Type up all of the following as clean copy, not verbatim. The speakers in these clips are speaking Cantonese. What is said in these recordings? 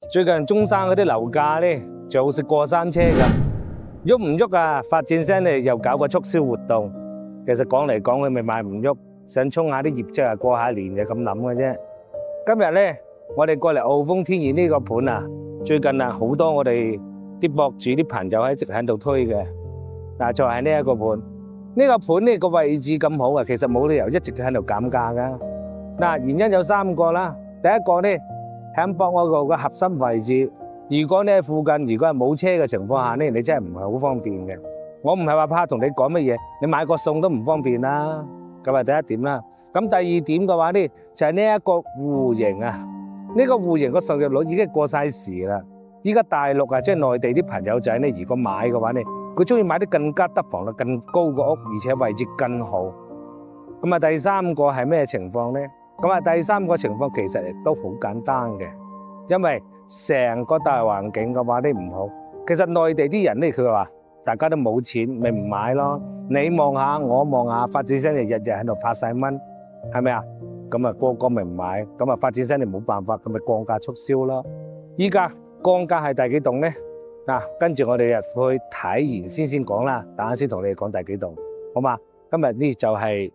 最近中山嗰啲樓價咧，就好似過山車咁，喐唔喐啊？發展商咧又搞個促銷活動，其實講嚟講去咪賣唔喐，想衝下啲業績啊，過下年就咁諗嘅啫。今日咧，我哋過嚟澳豐天然呢個盤啊，最近啊好多我哋啲博主啲朋友一直喺度推嘅，嗱就係呢一個盤。呢個盤呢個位置咁好啊，其實冇理由一直喺度減價噶。嗱，原因有3個啦。第一個呢，喺博愛路嘅核心位置，如果你喺附近，如果係冇車嘅情況下呢，你真係唔係好方便嘅。我唔係話怕同你講乜嘢，你買個餸都唔方便啦。咁係第一點啦。咁第二點嘅話呢，就係呢一個戶型啊。呢個戶型個售入率已經過晒時啦。依家大陸啊，即係內地啲朋友仔呢，如果買嘅話呢，佢中意買啲更加得房率更高嘅屋，而且位置更好。咁啊，第三個係咩情況呢？咁啊，第三個情況其實亦都好簡單嘅，因為成個大環境嘅話呢唔好。其實內地啲人呢，佢話大家都冇錢，咪唔買咯。你望下，我望下，發展商日日喺度拍晒蚊，係咪啊？咁啊，個個咪唔買，咁啊，發展商你冇辦法，咁咪降價促銷咯。依家降價係第幾棟呢？嗱，跟住我哋入去睇完先講啦，等下先同你哋講第幾棟，好嘛？今日呢就係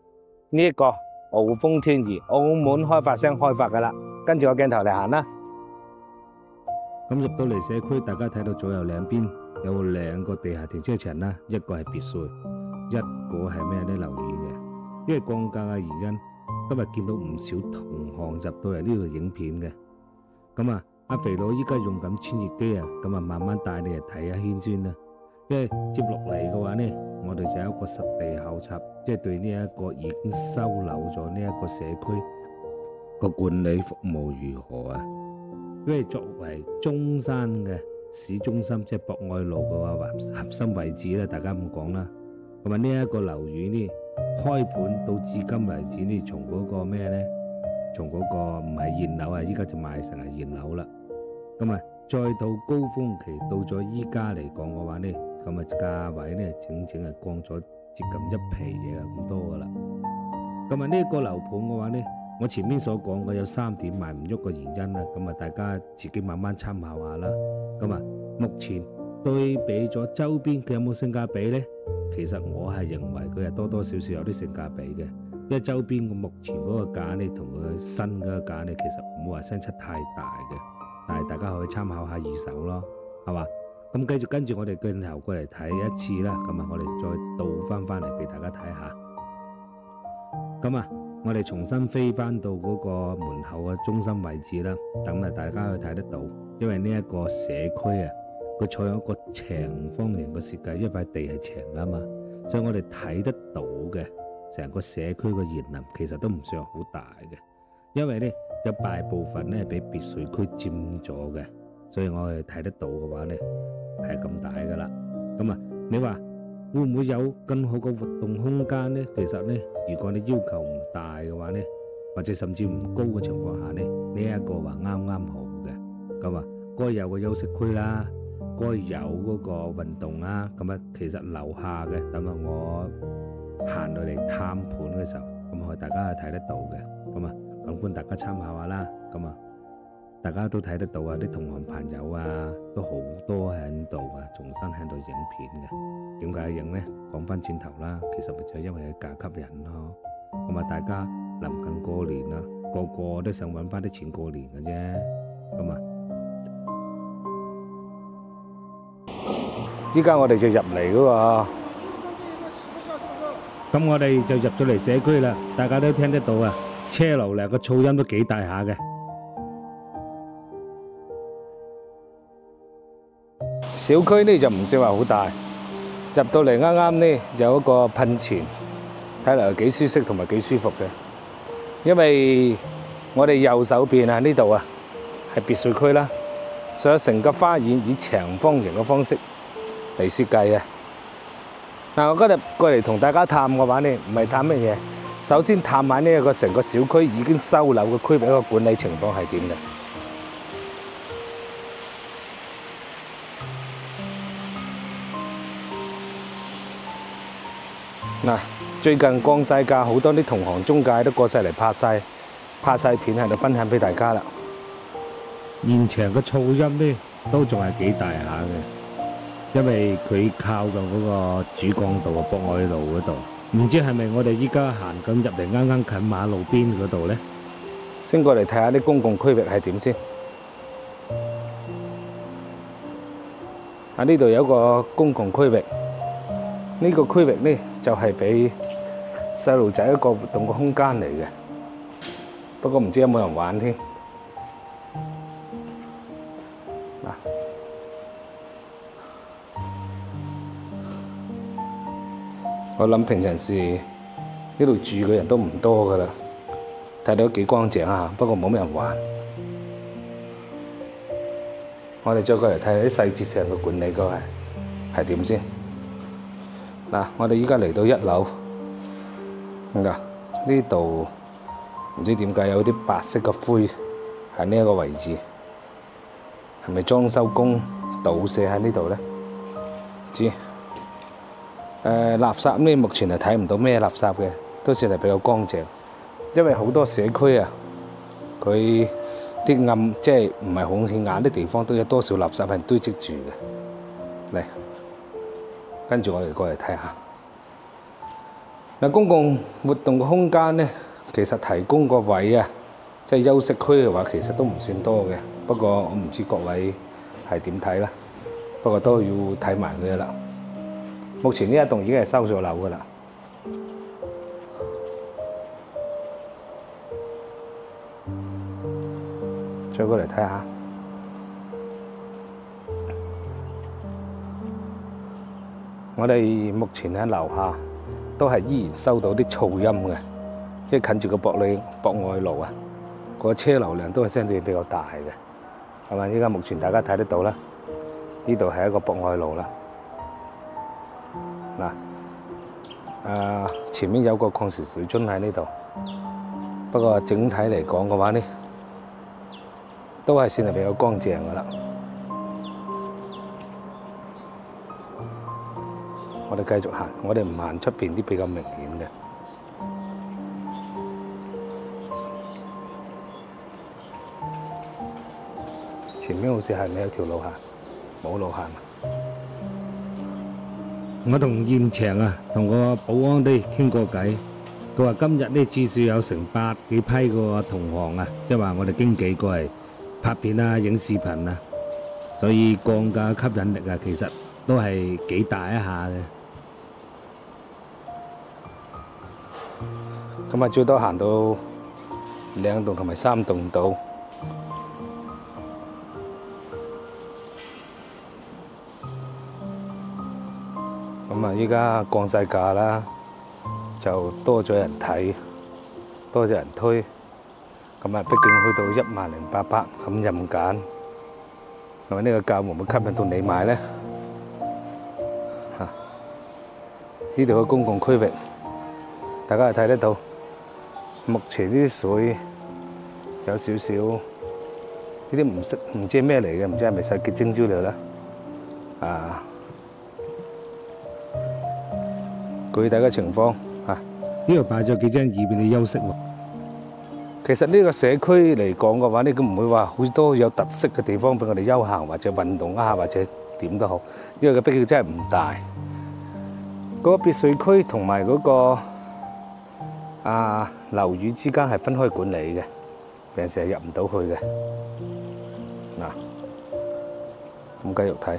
呢一個澳豐天然澳門開發商開發噶啦，跟住個鏡頭嚟行啦。咁入到嚟社區，大家睇到左右兩邊有2個地下停車場啦，一個係別墅，一個係咩呢？樓宇嘅。因為降價嘅原因，今日見到唔少同行入到嚟呢度影片嘅。咁啊，阿肥佬依家用緊穿越機啊，咁啊慢慢帶你嚟睇下圈磚啦。因為接落嚟嘅話呢，我哋就有一個實地考察，即係對呢一個已經收樓咗呢一個社區個管理服務如何啊？因為作為中山嘅市中心，即係博愛路嘅話核心位置咧，大家咁講啦。咁啊，呢一個樓宇呢，開盤到至今為止呢，從嗰個咩呢？從嗰個唔係現樓啊，依家就賣成係現樓啦。咁啊，再到高峰期到咗依家嚟講嘅話呢，咁啊價位呢，整整係降咗接近1皮嘢咁多噶啦。咁啊，呢一個樓盤嘅話呢，我前面所講嘅有3點賣唔喐嘅原因啦，咁啊大家自己慢慢參考下啦。咁啊，目前對比咗周邊佢有冇性價比呢？其實我係認為佢係多多少少有啲性價比嘅，因為周邊目前嗰個價呢，同佢新嗰個價呢，其實唔會話相差太大嘅，但係大家可以參考下二手咯，係嘛？咁繼續跟住我哋鏡頭過嚟睇一次啦，咁啊我哋再倒翻嚟俾大家睇下。咁啊，我哋重新飛翻到嗰個門口嘅中心位置啦，等啊大家去睇得到，因為呢一個社區啊，佢採用一個長方形嘅設計，因為塊地係長啊嘛，所以我哋睇得到嘅成個社區嘅熱能其實都唔算好大嘅，因為呢有大部分呢係俾別墅區佔咗嘅，所以我哋睇得到嘅話呢係咁大噶啦。咁啊，你話會唔會有更好嘅活動空間呢？其實呢，如果你要求唔大嘅話呢，或者甚至唔高嘅情況下呢，呢一個話啱啱好嘅。咁啊，該有個休息區啦，該有嗰個運動啦。咁啊，其實樓下嘅，咁啊我行到嚟探盤嘅時候，咁我大家係睇得到嘅。咁啊，咁歡大家參考下啦。咁啊，大家都睇得到啊，啲同行朋友啊，都好多喺度啊，重新喺度影片嘅。點解影呢？講翻轉頭啦，其實咪就係因為佢價吸引咯。咁啊，大家臨近過年啦，個個都想揾翻啲錢過年嘅啫。咁啊，依家我哋就入嚟嗰個，咁我哋就入咗嚟社區啦。大家都聽得到啊，車流量個噪音都幾大下嘅。小區呢就唔算話好大，入到嚟啱啱呢有一個噴泉，睇嚟幾舒適同埋幾舒服嘅。因為我哋右手邊啊呢度啊係別墅區啦，所以成個花園以長方形嘅方式嚟設計嘅。嗱，我今日過嚟同大家探嘅話呢，唔係探乜嘢，首先探下呢一個成個小區已經收樓嘅區域一個管理情況係點嘅。嗱，最近降晒價，好多啲同行中介都過晒嚟拍晒片喺度分享俾大家啦。現場嘅噪音咧都仲係幾大下嘅，因為佢靠到嗰個主幹道嘅博愛路嗰度，唔知係咪我哋依家行緊入嚟啱啱近馬路邊嗰度咧？先過嚟睇下啲公共區域係點先。啊，呢度有一個公共區域，呢個區域呢就係俾細路仔一個活動嘅空間嚟嘅。不過唔知有冇人玩添。我諗平常時呢度住嘅人都唔多噶啦，睇到都幾乾淨啊，不過冇咩人玩。我哋再過嚟睇下啲細節上嘅管理個係點先。嗱，我哋依家嚟到1樓，嗱，呢度唔知點解有啲白色嘅灰喺呢一個位置，係咪裝修工倒瀉喺呢度咧？唔知。垃圾呢，目前係睇唔到咩垃圾嘅，都算係比較乾淨。因為好多社區啊，佢啲暗即係唔係好顯眼啲地方，都有多少垃圾係堆積住嘅。嚟，跟住我哋過嚟睇下。嗱，公共活動嘅空間呢，其實提供個位啊，即係休息區嘅話，其實都唔算多嘅。不過我唔知各位係點睇啦。不過都要睇埋佢啦。目前呢一棟已經係收咗樓㗎啦。再過嚟睇下，我哋目前喺樓下都係依然收到啲噪音嘅，因為近住個博愛路啊，個車流量都係相對比較大嘅，係咪？依家目前大家睇得到啦，呢度係一個博愛路啦。嗱，前面有個礦泉水樽喺呢度，不過整體嚟講嘅話呢，都係算係比較乾淨㗎啦。我哋繼續行，我哋唔行出邊啲比較明顯嘅。前面好似係咪有條路行？冇路行。我同現場啊，同個保安都傾過偈，佢話今日呢至少有成百幾批個同行啊，即係話我哋經紀過嚟拍片啊、影視頻啊，所以降價吸引力啊，其實都係幾大一下嘅。咁啊，最多行到2棟同埋3棟度。咁啊，依家降晒價啦，就多咗人睇，多咗人推。咁啊，畢竟去到10,800咁任揀，係咪呢個價會唔會吸引到你買咧？呢度嘅公共區域，大家係睇得到。目前啲水有少少，呢啲唔知係咩嚟嘅，唔知係咪洗潔精之類啦。具體嘅情況呢度擺咗幾張椅俾你休息喎。其實呢個社區嚟講嘅話，呢佢唔會話好多有特色嘅地方俾我哋休閒或者運動一下或者點都好，因為佢畢竟真係唔大。嗰個別墅區同埋嗰個樓宇之間係分開管理嘅，平時係入唔到去嘅。嗱，咁繼續睇，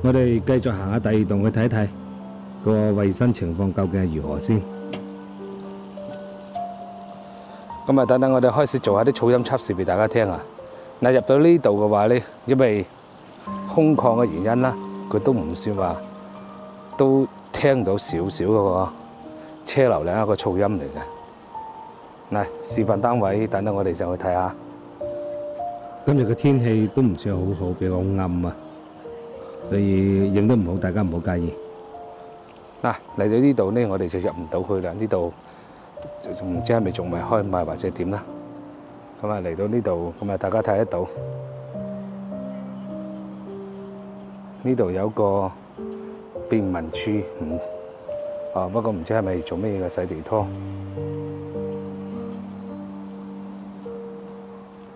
我哋繼續行下第2棟去睇睇個衞生情況究竟係如何先。咁啊，等等我哋開始做下啲噪音測試俾大家聽啊。嗱，入到呢度嘅話咧，因為空曠嘅原因啦，佢都唔算話都聽到少少嗰個車流量一個噪音嚟嘅。嗱，示範單位，等等我哋上去睇下。今日嘅天氣都唔算好好，比較暗啊，所以影得唔好，大家唔好介意。嗱，嚟到呢度呢，我哋就入唔到去啦。呢度唔知係咪仲未開賣或者點啦。咁啊，嚟到呢度，咁啊，大家睇得到呢度有個便民處，不過唔知係咪做咩嘢嘅洗地拖，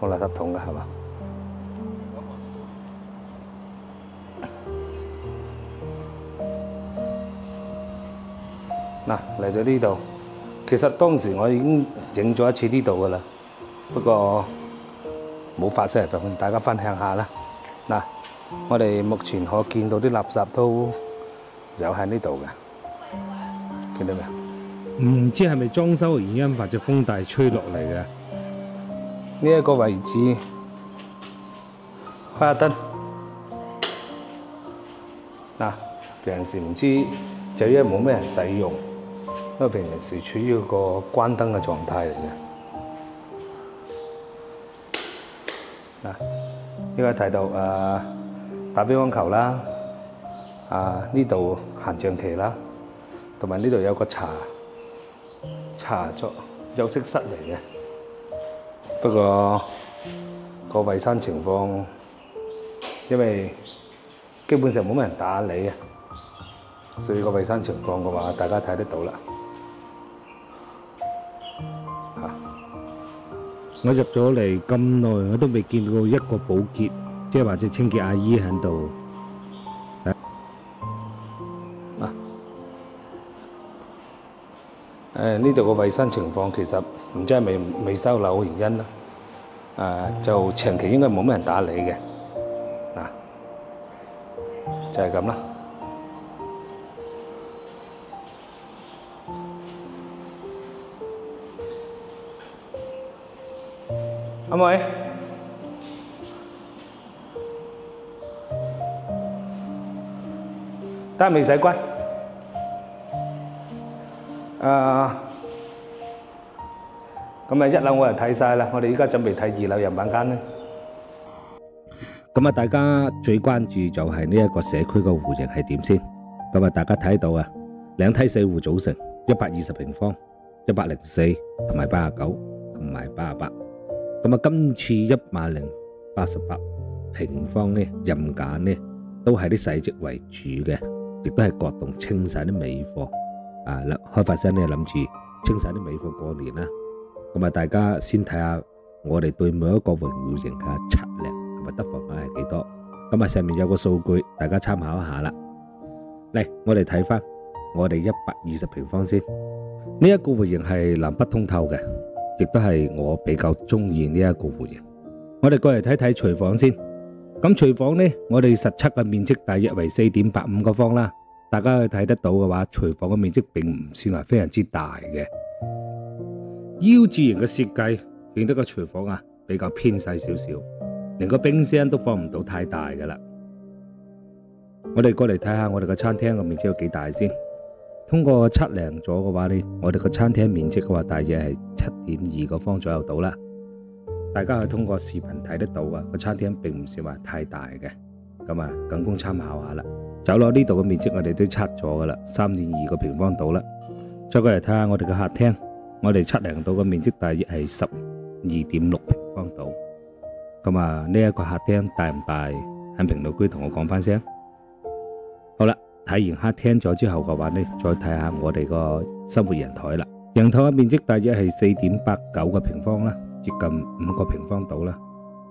個垃圾桶嘅係嘛？嗱，嚟到呢度，其實當時我已經影咗一次呢度噶啦，不過冇發出嚟同大家分享下啦。嗱，我哋目前可見到啲垃圾都有喺呢度嘅，見到未？唔知係咪裝修嘅原因，或者風大吹落嚟嘅？呢一個位置開下燈。嗱，平時唔知就因為冇咩人使用，因為平時處於一個關燈嘅狀態嚟嘅。嗱，呢個睇到打乒乓球啦，呢度行象棋啦，同埋呢度有個茶座休息室嚟嘅。不過個衞生情況，因為基本上冇乜人打理啊，所以個衞生情況嘅話，大家睇得到啦。我入咗嚟咁耐，我都未見到一個保潔，即係或者清潔阿姨喺度。呢度個衞生情況其實唔知係咪未收樓原因啦。就長期應該冇乜人打理嘅。就係咁啦。阿妹，得未使關？咁啊，一樓我就睇晒啦，我哋依家準備睇二樓人品間咧。咁啊，大家最關注就係呢一個社區個戶型係點先。咁啊，大家睇到啊，兩梯四戶組成，120平方、104同埋89同埋88。咁啊，今次10,088平方呢，任揀呢都係啲細則為主嘅，亦都係各棟清晒啲尾貨。開發商呢諗住清晒啲尾貨過年啦。咁啊，大家先睇下我哋對每一個戶型嘅測量同埋得房率係幾多。咁啊，上面有個數據，大家參考一下啦。嚟，我哋睇翻我哋120平方先。呢一個戶型係南北通透嘅，亦都係我比較中意呢一個戶型。我哋過嚟睇睇廚房先。咁廚房呢，我哋實測嘅面積大約為4.85個方啦。大家去睇得到嘅話，廚房嘅面積並唔算係非常之大嘅。U 字型嘅設計，令得個廚房比較偏細少少，連個冰箱都放唔到太大㗎喇。我哋過嚟睇下我哋個餐廳嘅面積有幾大先。通過測量咗嘅話呢，我哋個餐廳面積嘅話大約係7.2個方左右到啦。大家可以通過視頻睇得到個餐廳並唔算話太大嘅，咁僅供參考下啦。走落呢度嘅面積我哋都測咗㗎喇，3.2個平方到啦。再過嚟睇下我哋嘅客廳，我哋測量到嘅面積大約係12.6平方到。咁呢一個客廳大唔大？喺評論區同我講翻聲。好啦，睇完客廳咗之後嘅話呢，再睇下我哋個生活陽台啦。陽台嘅面積大約係4.89個平方啦，接近5個平方到啦。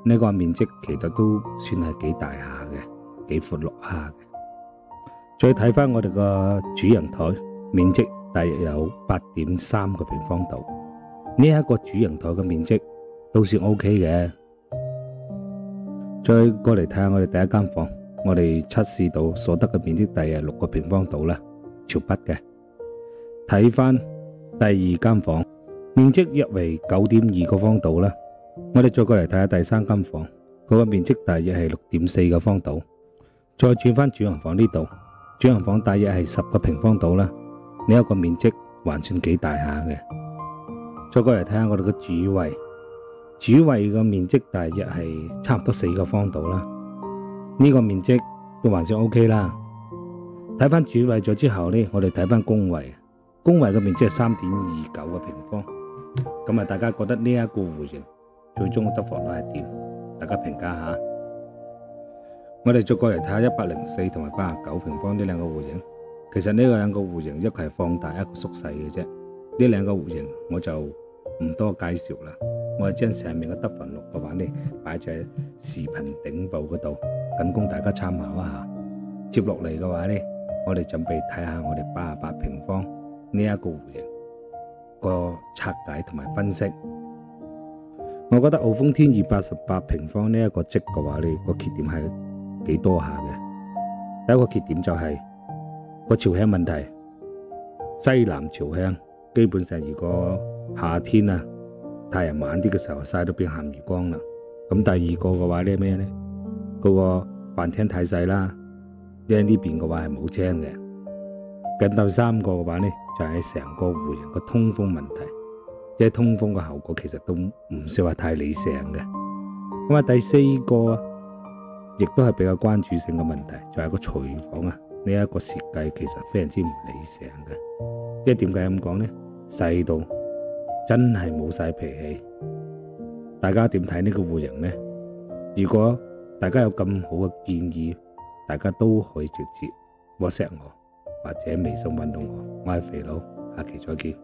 呢個面積其實都算係幾大下嘅，幾闊落下嘅。再睇翻我哋個主陽台，面積大約有8.3個平方度。呢一個主陽台嘅面積都算 OK 嘅。再過嚟睇下我哋第一間房，我哋測試到所得嘅面積大約6個平方度啦，朝北嘅。睇翻第二間房，面積約為9.2個方度啦。我哋再過嚟睇下第三間房，嗰個面積大約係6.4個方度。再轉翻主陽房呢度，主陽房大約係10個平方度啦。呢一個面積還算幾大下嘅。再過嚟睇下我哋個主位，主位嘅面積大約係差唔多4個方度啦。呢個面積都還算 OK 啦。睇翻主位咗之後呢，我哋睇翻公位，公位嘅面積係3.29個平方。咁大家覺得呢一個戶型最終嘅得房率係點？大家評價下。我哋再過嚟睇下104同埋89平方呢兩個戶型。其實呢兩個戶型一個係放大，一個縮細嘅啫。呢兩個戶型我就唔多介紹啦。我係將上面嘅得房率嘅話呢擺在視頻頂部嗰度，僅供大家參考一下。接落嚟嘅話呢，我哋準備睇下我哋88平方呢一個戶型個拆解同埋分析。我覺得澳豐天288平方呢一個積嘅話，呢個缺點係幾多下嘅。第一個缺點就係個朝向問題，西南朝向，基本上如果夏天啊太陽晚啲嘅時候曬到變鹹魚光啦。咁第二個嘅話呢咩呢？嗰個飯廳太細啦，因為呢邊嘅話係冇窗嘅。咁第三個嘅話呢，就係成個戶型個通風問題，因為通風嘅效果其實都唔算話太理想嘅。咁啊，第四個亦都係比較關注性嘅問題，就係個廚房啊，呢一個設計其實非常之唔理想嘅。因為點解咁講呢？細到真係冇晒脾氣。大家點睇呢個戶型呢？如果大家有咁好嘅建議，大家都可以直接 WhatsApp 我或者微信揾到我。我係肥佬，下期再見。